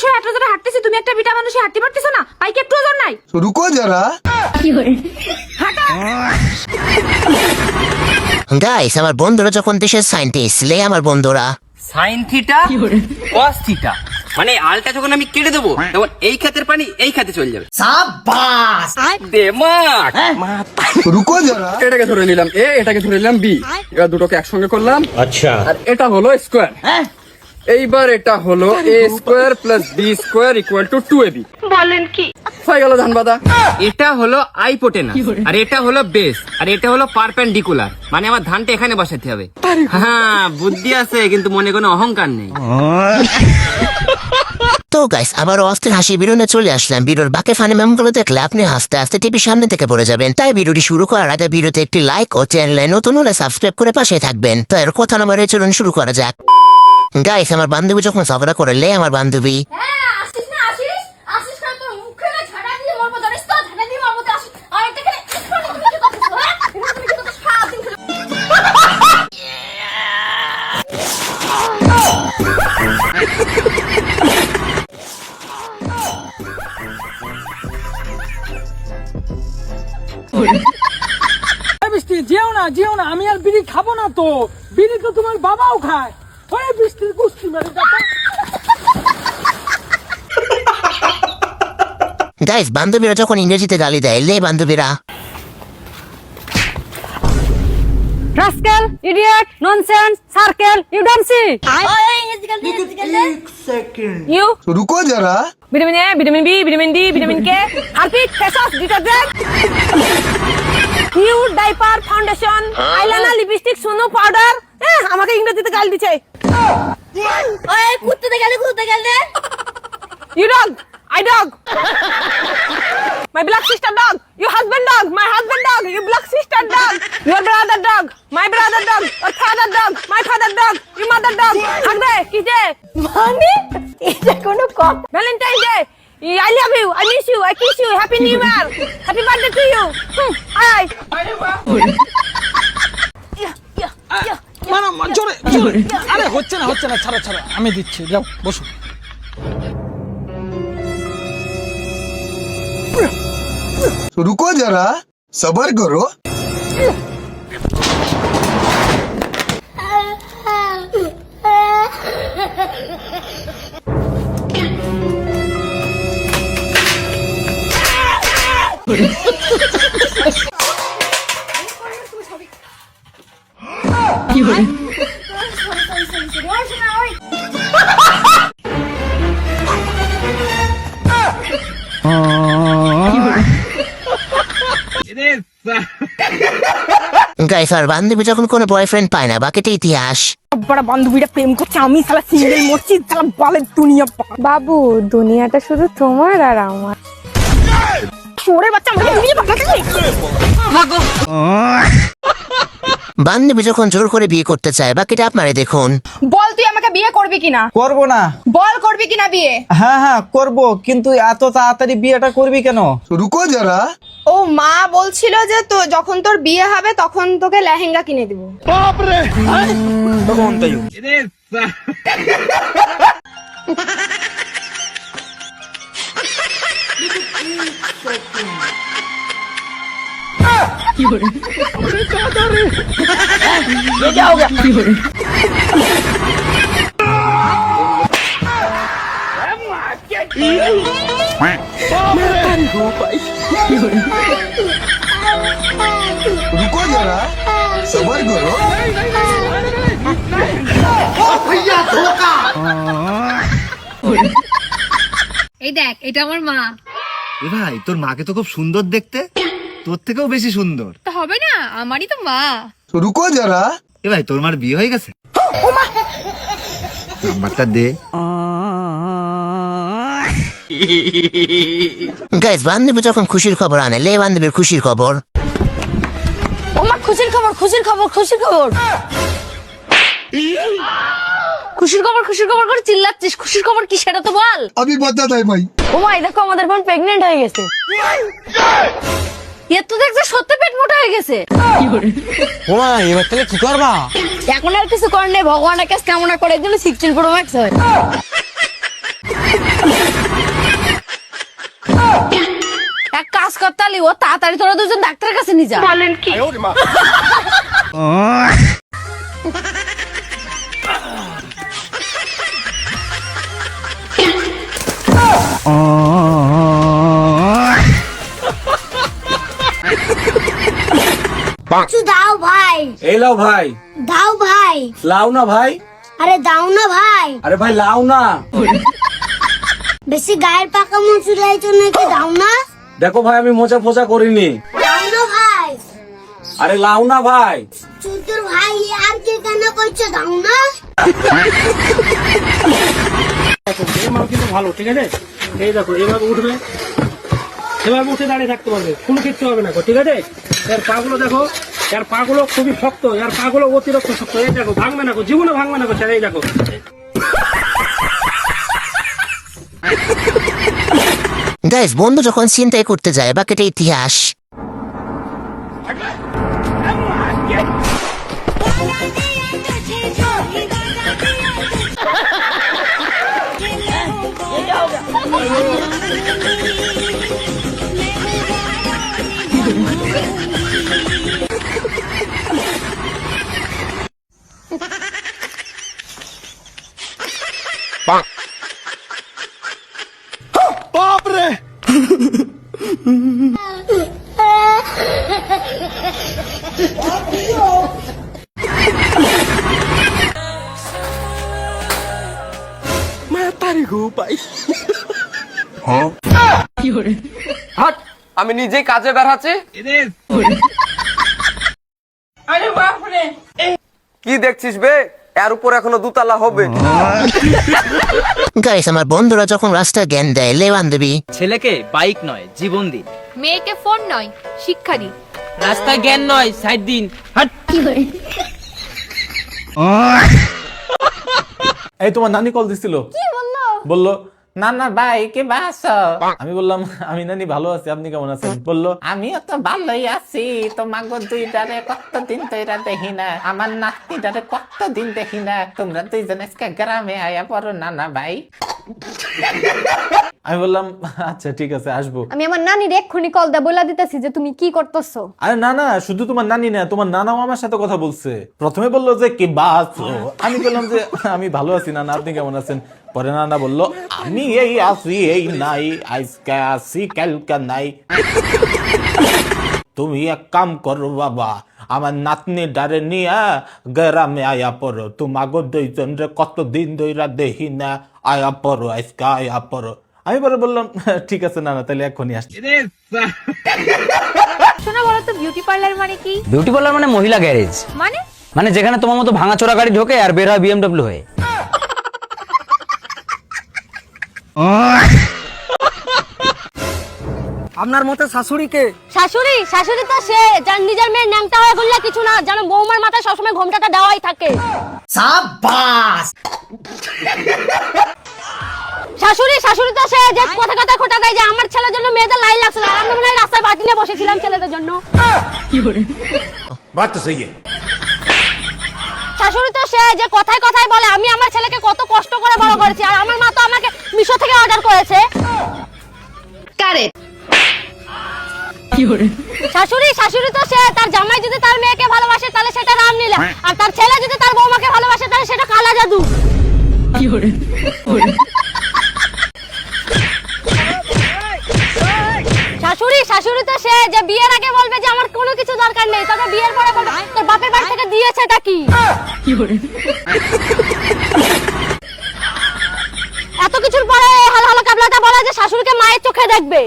বয়সে এত জোরে হাঁটতেছি, তুমি একটা বিটা মানুষে হাঁটতে পারতেছো না? পাইকে একটু ওজন নাই? रुको जरा। গাইস আমার বন্ধুরা যখন দেশের সায়েন্টিস্ট লে আমার বন্ধুরা সাইন থিটা কস থিটা মানে আলটা যখন আমি কেটে দেবো তখন এই খাতের পানি এই খাতে চলে যাবে। সাবাস দেমাক रुको जरा। এটাকে ধরে নিলাম এ, এটাকে ধরে নিলাম বি, এবার দুটোকে একসঙ্গে করলাম। আচ্ছা, আর এটা হলো স্কোয়ার। এইবার এটা হলো A square plus B square equal to 2ab। বলেন কি হয়ে গেল ধানবাদা? এটা হলো আইপোটেনাস আর এটা হলো বেস আর এটা হলো পারপেন্ডিকুলার, মানে আমার ধানটা এখানে বসাতে হবে। হ্যাঁ বুদ্ধি আছে কিন্তু মনে কোনো অহংকার নেই। তো গাইস আবার অস্থির হাসি বিরুনে চলে আসলাম। ভিডিওর বাকি ফানি মেমগুলো দেখলে আপনি হাসতে হাসতে টিভির সামনে থেকে পড়ে যাবেন। তাই ভিডিওটি শুরু করার আগে ভিডিওতে একটি লাইক ও চ্যানেলে নতুন হলে সাবস্ক্রাইব করে পাশে থাকবেন। তো এর কথা না বাড়িয়ে চলুন শুরু করা যাক। গাইস আমার বান্ধবী যখন ঝগড়া করে লে আমার বান্ধবী আসিস না, আসিস না, তোর মুখে না ঝাড়া দিয়ে মরবো, জানিস তো? ঝাড়া দিয়ে মরবো, আসিস। আর এটা কেন তুমি কি করতেছো? হ্যাঁ, তুমি কি করতেছো? সারাদিন বৃষ্টি যেও না, যেও না, আমি আর বিড়ি খাবো না। তো বিড়ি তো তোমার বাবাও খায়। ওই বৃষ্টির কুস্তি মেরে যাবে। গাইস বান্ধবীরা যখন ইংরেজিতে গালি দেয় লে বান্ধবীরা rascal, idiot, nonsense, circle, you don't see. You रुको जरा। Vitamin A, vitamin B, vitamin D, vitamin K, Harpic, face wash, detergent, new diaper, foundation, eyeliner, lipstick, সোনো, পাউডার। আমাকে ইংরেজিতে গাল দিছে। ওই কুত্তে গেলে you dog, I dog, my black sister dog, your husband dog, my husband dog, your black sister dog, your brother dog, my brother dog, your father dog, my father dog, your mother dog. থাকবে কি যে মানে এটা কোনো কথা? Valentine day, I love you, I miss you, I kiss you, happy new year, happy birthday to you. আয় জোরে আরে হচ্ছে না, ছাড়ো, আমি দিচ্ছি, যাও বসো। रुको जरा। सबर करो। গাইস আর বান্ধবী যখন কোনো বয়ফ্রেন্ড পায় না বাকিটা ইতিহাস। বড় বান্ধবীটা প্রেম করছে, আমি শালা সিঙ্গেল মরছি, শালা বলের দুনিয়া। বাবু দুনিয়াটা শুধু তোমার আর আমার। ওরে বাচ্চা আমাকে দুনিয়া পাঠাচ্ছে। বান্ধবী যখন জোর করে বিয়ে করতে চায় বাকিটা আপনারা দেখুন। বল তুই আমাকে বিয়ে করবি কিনা? করব না। বল করবি কিনা বিয়ে? হ্যাঁ করব, কিন্তু এত তাড়াতাড়ি বিয়েটা করবি কেন? रुको जरा। ও মা বলছিল যে তো যখন তোর বিয়ে হবে তখন তোকে লেহেঙ্গা কিনে দিব। रुको जरा। सबर करो। এই দেখ, এটা আমার মা। এ ভাই তোর মাকে তো খুব সুন্দর দেখতে, তোর থেকেও বেশি সুন্দর। তা হবে না, আমারই তো মা। रुको जरा। এ ভাই তোর মার বিয়ে হয়ে গেছে? নাম্বারটা দে। গাইস বান্ধবী যখন খুশির খবর আনে লে বান্ধবীর খুশির খবর। আমার খুশির খবর। খুশির খবর করে চিল্লাচ্ছিস, খুশির খবর কি সেটা তো বল। अभी बताता है भाई। ও মা, দেখো আমাদের বোন প্রেগনেন্ট হয়ে গেছে। এর তো দেখতে সত্যি পেট মোটা হয়ে গেছে। ওমা এবার তাহলে কি করবা? এখন আর কিছু করার নেই, ভগবানের কাছে কামনা করে দিলে 16 Pro Max হয়। খালি ও তাড়াতাড়ি তোরা দুজন ডাক্তারের কাছে নিয়ে যা। বলেন কি? দাও ভাই, এই লাও ভাই, দাও ভাই, লাও না ভাই, আরে দাও না ভাই, আরে ভাই লাও না। বেশি গায়ের পাকা মুচুরাইছো নাকি, দাও না, দেখো ভাই আমি মোচা ফোচা করিনি। দাও না ভাই, আরে লাও না ভাই। চুতুর ভাই আর কি কেন করছো, দাও না। মাল কিন্তু ভালো, ঠিক আছে? এই দেখো এভাবে উঠবে, এভাবে উঠে দাঁড়িয়ে থাকতে পারবে, কোনো কিচ্ছু হবে না, ঠিক আছে? এর পাগুলো দেখো, এর পাগুলো খুবই শক্ত, এর পাগুলো অতিরিক্ত শক্ত। এই দেখো ভাঙবে না, জীবনে ভাঙবে না, এই দেখো। গাইস, বন্ধু যখন চিন্তাই করতে যায় বাকিটা ইতিহাস। হাট, আমি নিজেই কাজে বেড়াচ্ছি। কি দেখছিস বে, এর উপর এখনো দুতলা হবে। গাইস, আমার বন্ধুরা যখন রাস্তায় জ্ঞান দেয়, লে বান্ধবী ছেলেকে বাইক নয় জীবন দিন, মেয়েকে ফোন নয় শিক্ষা দিন, রাস্তায় জ্ঞান নয় সাইড দিন। এই তোমার নানি কল দিছিল, বললো না না ভাই কে বাস। আমি বললাম আমি নানি ভালো আছি, আপনি কেমন আছেন? বললো আমিও তো ভালোই আছি, তোমাকে দুইটারে কতদিন তৈরা দেখি না, আমার নাতিটারে কতদিন দেখি না, তোমরা দুইজন আজকে গ্রামে আয়া পড়ো না না ভাই। আমি বললাম আচ্ছা ঠিক আছে আসবো। আমি আমার নানির এক্ষুনি কল দা বলে দিতেছি যে তুমি কি করতেছো। আরে না না, শুধু তোমার নানি না, তোমার নানাও আমার সাথে কথা বলছে। প্রথমে বললো যে কি বাস, আমি বললাম যে আমি ভালো আছি নানা, আপনি কেমন আছেন? পরে নানা বললো আমি এই আছি এই নাই, আজকে আছি কালকে নাই। তুমি এক কাম করো বাবা, আমার নাতনি ডারে নিয়ে গ্রামে আয়া পড়ো, তোমাকে দুইজন রে কতদিন ধইরা দেখি না, আয়া পড়ো আজকে আয়া পড়ো। আমি পরে বললাম ঠিক আছে নানা, তাহলে এখনই আসছি। শোনা বলো তো বিউটি পার্লার মানে কি? বিউটি পার্লার মানে মহিলা গ্যারেজ, মানে যেখানে তোমার মতো ভাঙাচোরা গাড়ি ঢোকে আর বের হয় BMW হয়ে। আপনার মতে শাশুড়িকে? শাশুড়ি শাশুড়ি তো সে যার নিজের মেয়ের ন্যাংটা হয়ে ঘুরলে কিছু না, যেন বৌমার মাথায় সবসময় ঘোমটাটা দেওয়াই থাকে। শাশুড়ি শাশুড়ি তো সে যে কথা কথা খোটা দেয় যে আমার ছেলের জন্য মেয়েদের লাইন লাগছে না, আমরা মনে হয় রাস্তায় বাটি নিয়ে বসেছিলাম ছেলেদের জন্য। শাশুড়ি তো সে যে কথায় কথায় বলে আমি আমার ছেলেকে কত কষ্ট করে বড় করেছি, আর আমার মা তো আমাকে মিশো থেকে অর্ডার করেছে। শাশুড়ি শাশুড়ি তো সে তার জামাই যদি তার মেয়েকে ভালোবাসে তাহলে সেটা রামলীলা, আর তার ছেলে যদি তার বৌমাকে ভালোবাসে তাহলে সেটা কালা জাদু। শাশুড়ি শাশুড়ি তো সে যে বিয়ের আগে বলবে যে আমার কোনো কিছু দরকার নেই, তবে বিয়ের পরে বলবে তোর বাপের বাড়ি থেকে দিয়েছেটা কি। এত কিছুর পরে হাল হালো কাবলাটা বলা যে শাশুড়িকে মায়ের চোখে দেখবে।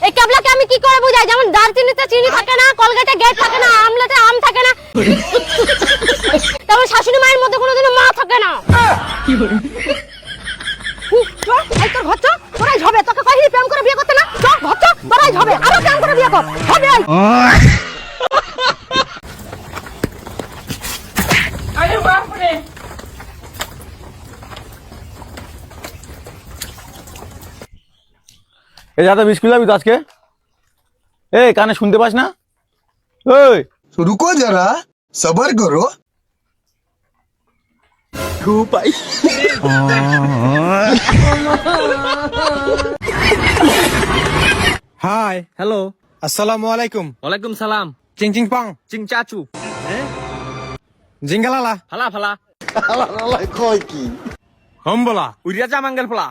এই কাবলাকে আমি কি করে বুঝাই? যেমন দারচিনিতে চিনি থাকে না, কলগেটে গেট থাকে না, আমলেটে আম থাকে না, তেমন শাশুড়ি মায়ের মধ্যে কোনোদিনও মা থাকে না। তোর ঘর তোরাই ঝবে, তোকে কহিনি প্রেম করে বিয়ে করতে না, ঘর তোরাই ঝবে, আরো প্রেম করে বিয়ে কর হবে। আরে বাপরে, এই দাদা বিস্কুট যাবি তো আজকে? এই কানে শুনতে পাস না? ওই रुको जरा, सबर करो। হাই হ্যালো, আসসালামু আলাইকুম। ওয়ালাইকুম সালাম। চিং চিং পং চিং চাচু। জিঙ্গালালা ফালা ফালা। কয় কি হোম বলা উড়িয়া জামাঙ্গেল ফলা।